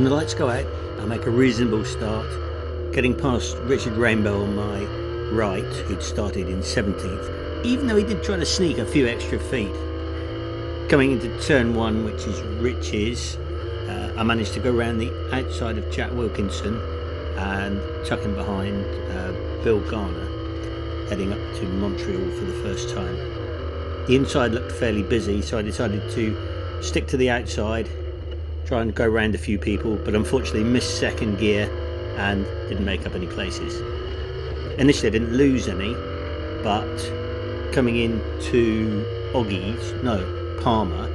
When the lights go out, I make a reasonable start, getting past Richard Rainbow on my right, who'd started in 17th, even though he did try to sneak a few extra feet. Coming into turn 1, which is Rich's, I managed to go around the outside of Jack Wilkinson and tuck him behind Bill Garner, heading up to Montreal for the first time. The inside looked fairly busy, so I decided to stick to the outside, try and go around a few people, but unfortunately missed second gear and didn't make up any places. Initially I didn't lose any, but coming into Palmer,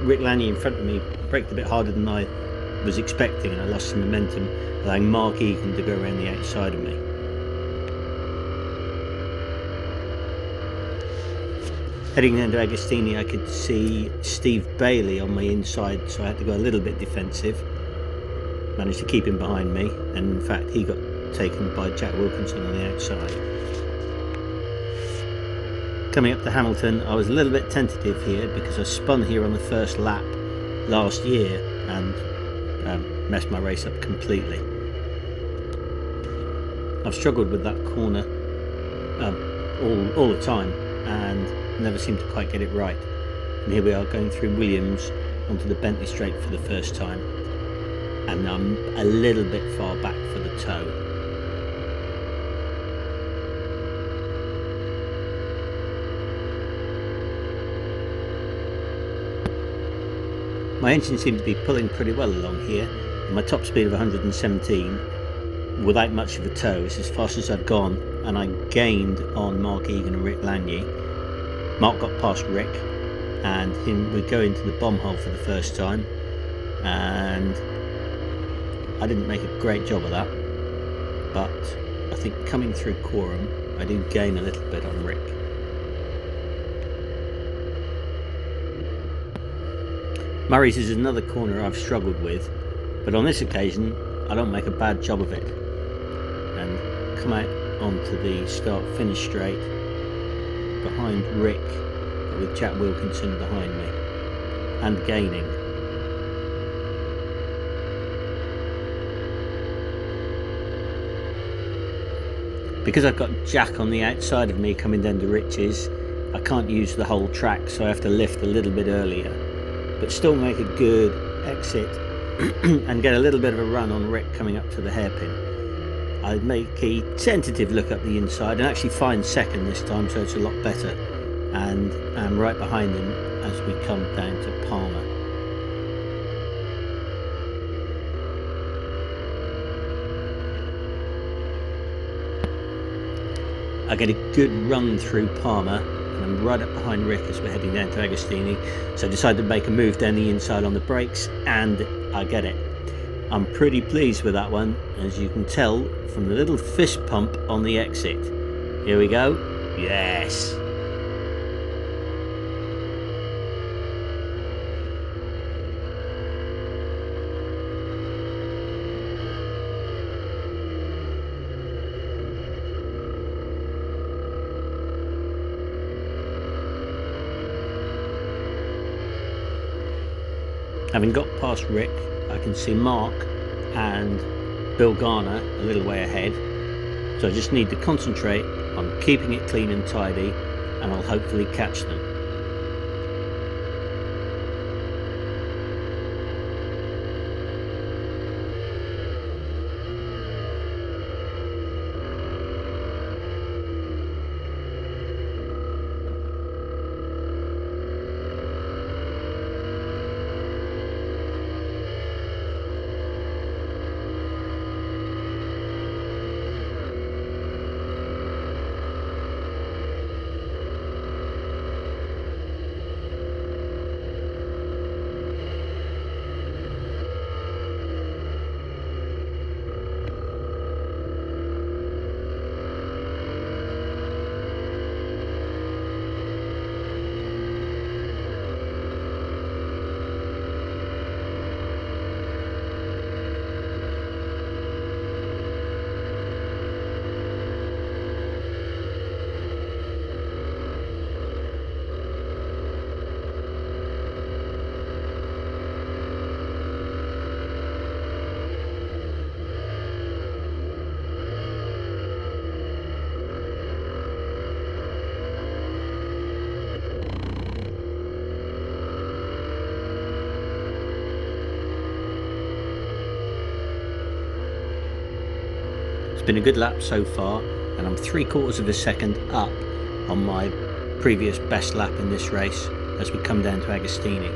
Rick Lanier in front of me braked a bit harder than I was expecting, and I lost some momentum, allowing Mark Egan to go around the outside of me. Heading down to Agostini, I could see Steve Bailey on my inside, so I had to go a little bit defensive. Managed to keep him behind me, and in fact he got taken by Jack Wilkinson on the outside. Coming up to Hamilton, I was a little bit tentative here because I spun here on the first lap last year and messed my race up completely. I've struggled with that corner all the time and never seemed to quite get it right. And here we are going through Williams onto the Bentley Straight for the first time, and I'm a little bit far back for the toe. My engine seemed to be pulling pretty well along here, and my top speed of 117 without much of a tow is as fast as I've gone, and I gained on Mark Egan and Rick Lanier. Mark got past Rick, and we go into the bomb hole for the first time, and I didn't make a great job of that, but I think coming through Quorum I do gain a little bit on Rick. Murray's is another corner I've struggled with, but on this occasion I don't make a bad job of it and come out onto the start-finish straight behind Rick, but with Jack Wilkinson behind me and gaining. Because I've got Jack on the outside of me coming down to Rich's, I can't use the whole track, so I have to lift a little bit earlier, but still make a good exit and get a little bit of a run on Rick coming up to the hairpin. I make a tentative look up the inside and actually find second this time, so it's a lot better, and I'm right behind him as we come down to Palmer. I get a good run through Palmer, and I'm right up behind Rick as we're heading down to Agostini, so I decided to make a move down the inside on the brakes, and I get it. I'm pretty pleased with that one, as you can tell from the little fist pump on the exit. Here we go. Yes! Having got past Rick, I can see Mark and Bill Garner a little way ahead, so I just need to concentrate on keeping it clean and tidy, and I'll hopefully catch them. It's been a good lap so far, and I'm 3/4 of a second up on my previous best lap in this race as we come down to Agostini.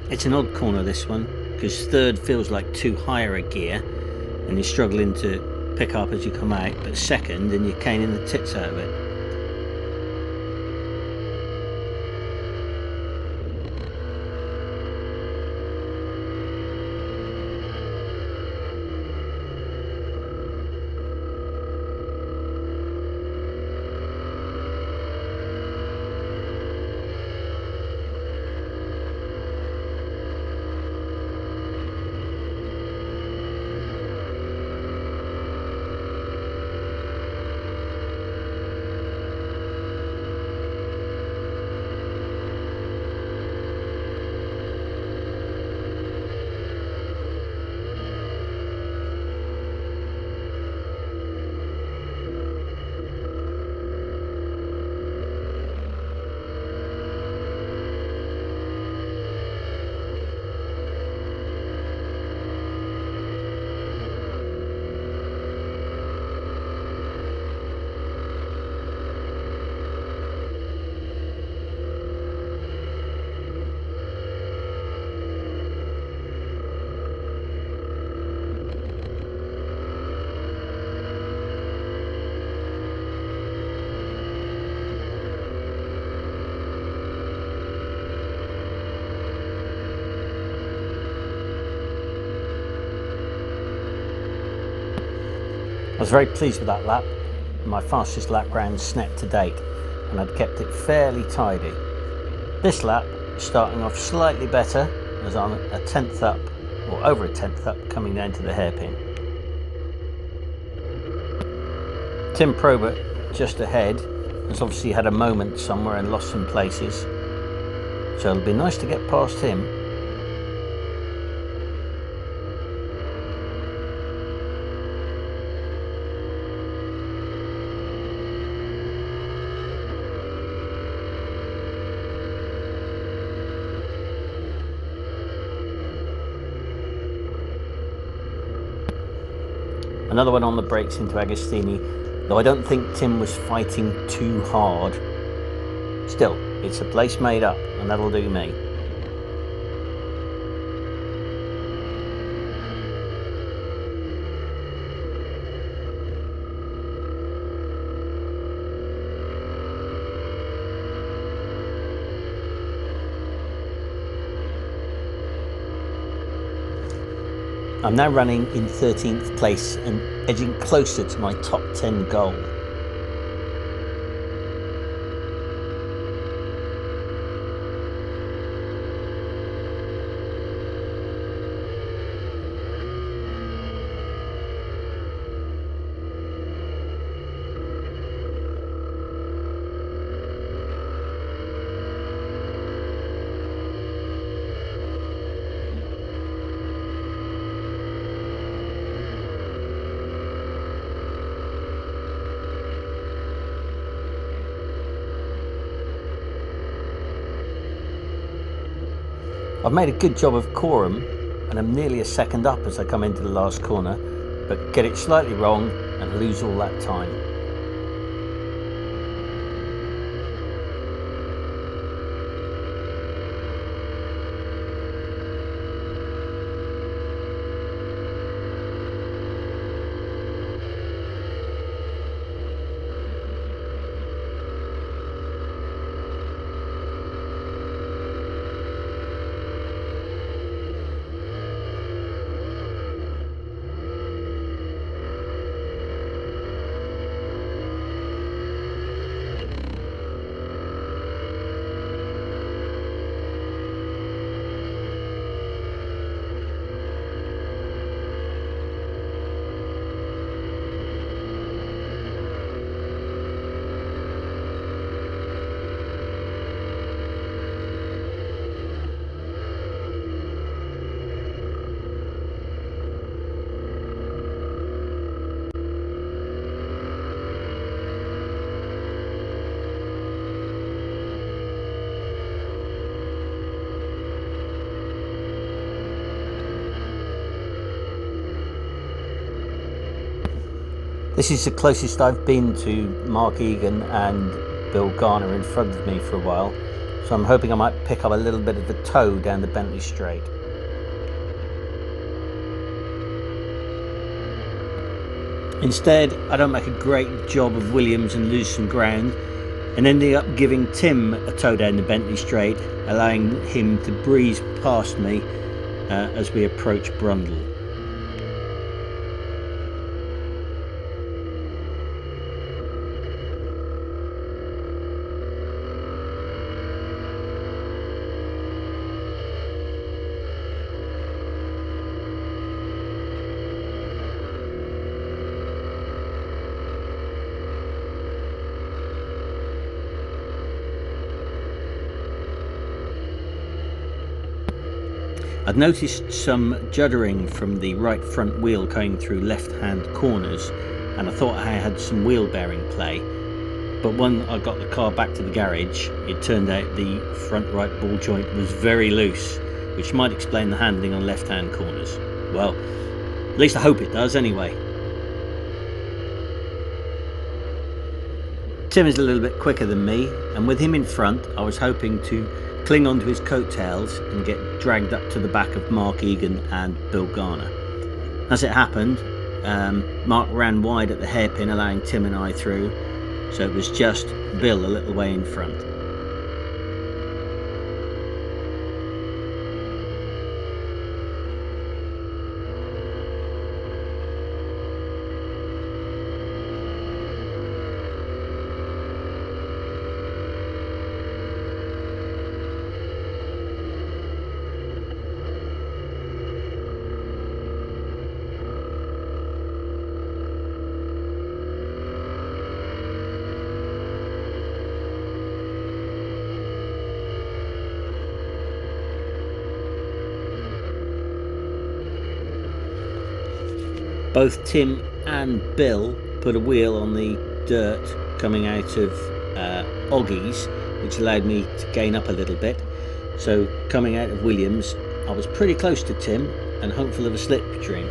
It's an odd corner, this one, because third feels like too higher a gear and you're struggling to pick up as you come out, but second and you're caning the tits out of it. I was very pleased with that lap, my fastest lap round Snet to date, and I'd kept it fairly tidy. This lap, starting off slightly better, as I'm a tenth up, or over a tenth up, coming down to the hairpin. Tim Probert, just ahead, has obviously had a moment somewhere and lost some places, so it'll be nice to get past him. Another one on the brakes into Agostini, though I don't think Tim was fighting too hard. Still, it's a place made up, and that'll do me. I'm now running in 13th place and edging closer to my top 10 goal. I've made a good job of quorum and I'm nearly a second up as I come into the last corner, but get it slightly wrong and lose all that time. This is the closest I've been to Mark Egan and Bill Garner in front of me for a while, so I'm hoping I might pick up a little bit of the tow down the Bentley Straight. Instead, I don't make a great job of Williams and lose some ground, and ending up giving Tim a tow down the Bentley Straight, allowing him to breeze past me as we approach Brundle. I'd noticed some juddering from the right front wheel going through left-hand corners, and I thought I had some wheel bearing play, but when I got the car back to the garage, it turned out the front right ball joint was very loose, which might explain the handling on left-hand corners. Well, at least I hope it does anyway. Tim is a little bit quicker than me, and with him in front, I was hoping to cling onto his coattails and get dragged up to the back of Mark Egan and Bill Garner. As it happened, Mark ran wide at the hairpin, allowing Tim and I through, so it was just Bill a little way in front. Both Tim and Bill put a wheel on the dirt coming out of Oggie's, which allowed me to gain up a little bit. So coming out of Williams, I was pretty close to Tim and hopeful of a slip string.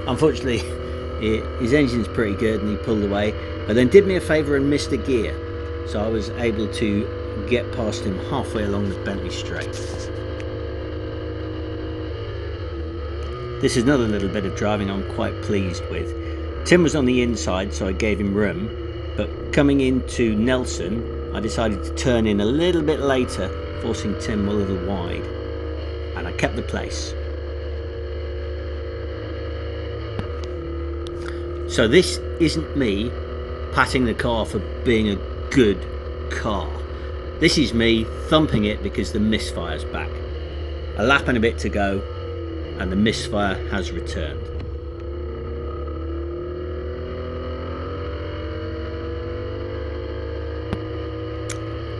Unfortunately, his engine's pretty good and he pulled away, but then did me a favour and missed a gear. So I was able to get past him halfway along the Bentley Straight. This is another little bit of driving I'm quite pleased with. Tim was on the inside, so I gave him room, but coming into Nelson, I decided to turn in a little bit later, forcing Tim a little wide, and I kept the place. So this isn't me patting the car for being a good car. This is me thumping it because the misfire's back. A lap and a bit to go, and the misfire has returned.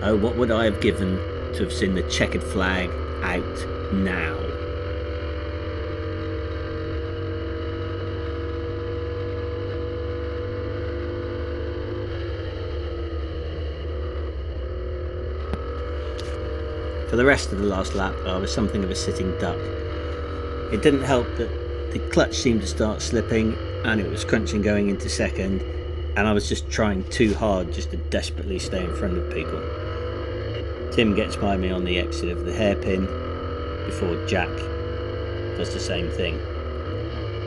Oh, what would I have given to have seen the checkered flag out now? For the rest of the last lap, I was something of a sitting duck. It didn't help that the clutch seemed to start slipping and it was crunching going into second, and I was just trying too hard just to desperately stay in front of people. Tim gets by me on the exit of the hairpin before Jack does the same thing,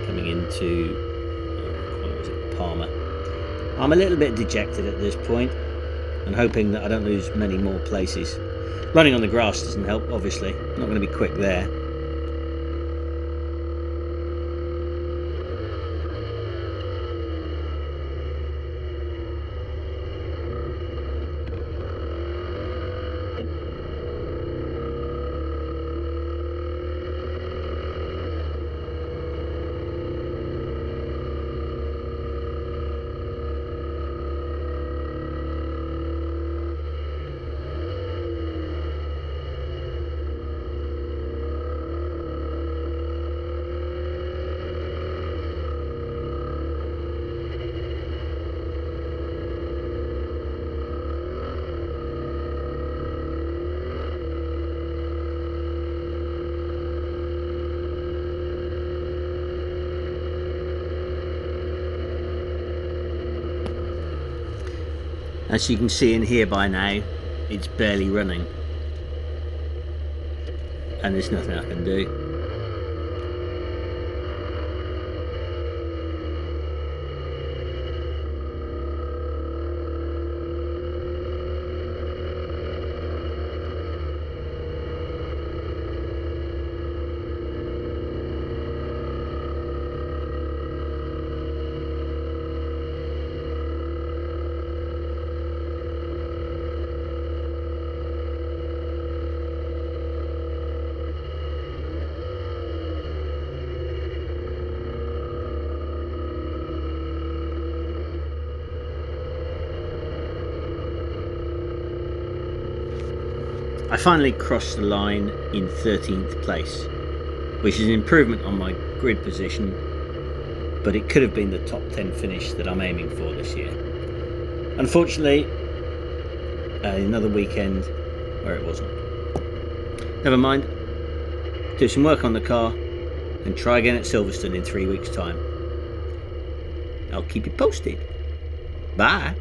coming into what was it, Palmer. I'm a little bit dejected at this point and hoping that I don't lose many more places. Running on the grass doesn't help, obviously. I'm not going to be quick there. As you can see in here by now, it's barely running. And there's nothing I can do. I finally crossed the line in 13th place, which is an improvement on my grid position, but it could have been the top 10 finish that I'm aiming for this year. Unfortunately, another weekend where it wasn't. Never mind, do some work on the car and try again at Silverstone in 3 weeks' time. I'll keep you posted. Bye.